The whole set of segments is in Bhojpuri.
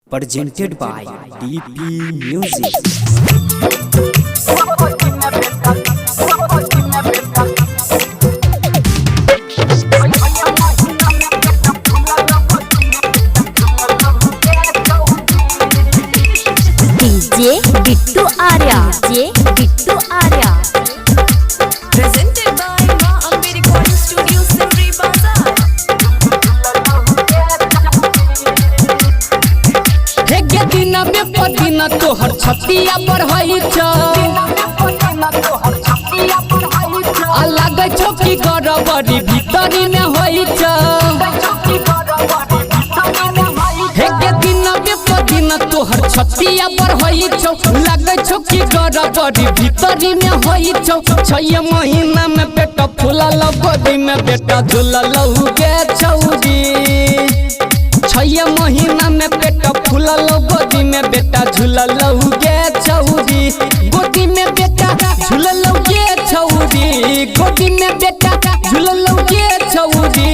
presented by DP Music. DJ Bittu Arya. DJ Bittu Arya. Presented by Ma Ambe Recording Studio, Simri Bazaar. हे गे दिन बेपदिन तोहर छतिया पर होई छ आ लागै छौ कि गड़बड़ी भीतरी में होई छ हे गे दिन बेपदिन तोहर छतिया पर होई छ लागै छौ कि गड़बड़ी भीतरी में होई छ 6 महीना में पेट फूलल गोदी में बेटा झूलल गे छौरी 6 महीना में पेट फूलल गोदी में बेटा झूलल गे छौरी गोदी में बेटा झूलल गे छौरी गोदी में बेटा झूलल गे छौरी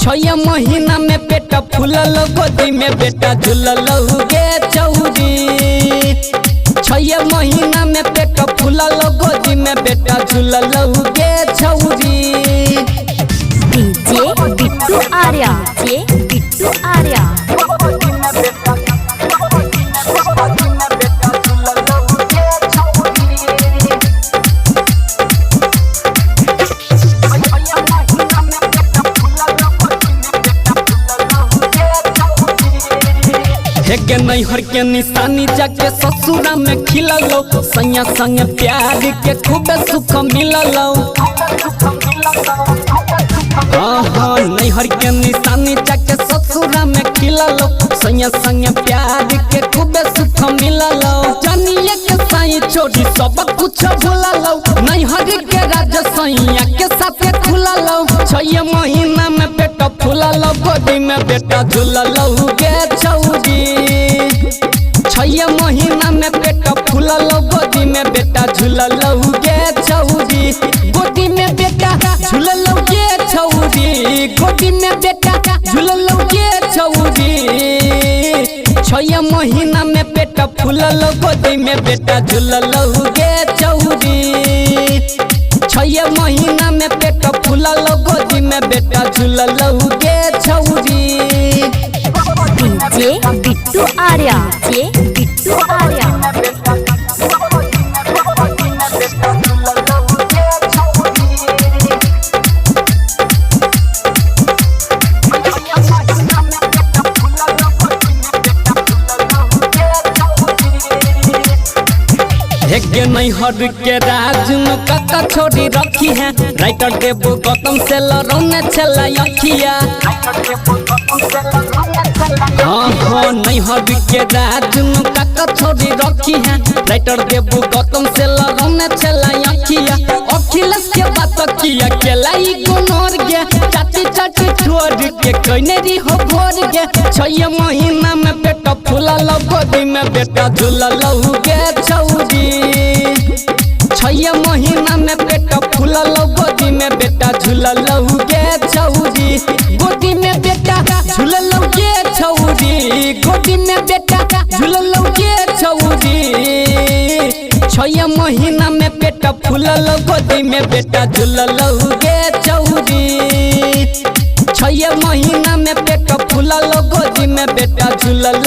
6 महीना में पेट फूलल गोदी में बेटा झूलल गे छौरी 6 महीना में पेट फूलल गोदी में बेटा झूलल गे छौरी DJ Bittu Arya. DJ Bittu Arya. हेगे नैहर के निशानी जाके ससुरा में खिललो सैया संग प्यार के खूब सुख मिललो हाँ नैहर के निशानी जाके ससुरा में खिललो सैया संग प्यार के खूब सुख मिललो जानिए के साई छोड़ी सब कुछ भूललो नैहर के राज सैया के साथे खुललो 6 महीना में पेट फूललो गोदी में बेटा झूललो गे छौरी 6 महीना में पेट फूलल गोदी में बेटा झूलल गे छौरी गोदी में बेटा झूलल गे छौरी गोदी में बेटा झूलल गे छौरी 6 महीना में पेट फूलल गोदी में बेटा झूलल गे छौरी 6 महीना में पेट फूलल गोदी में बेटा झूलल गे छौरी DJ Bittu Arya. DJ Bittu Arya. हेगे नैहर के राज में कक्का छोड़ी रखी है राइटर देबो गौतम से लरौने छला अखिया हाँ नैहर के राज में कक्का छोड़ी रखी है राइटर देबो गौतम से लरौने छला अखिया अखिलेश के बात किया केलाई गुनर गे चाची चाची छोड़ के कइनेरी हो भोर गे 6 महीना में पेट फूलल गोदी में बेटा झूलल गे छौरी 6 महीना में पेट फूलल गोदी में बेटा झूलल गे छौरी गोदी में बेटा झूलल गे छौरी गोदी में बेटा झूलल गे छौरी 6 महीना में पेट फूलल गोदी में बेटा झूलल गे छौरी 6 महीना में पेट फूलल गोदी में बेटा झूलल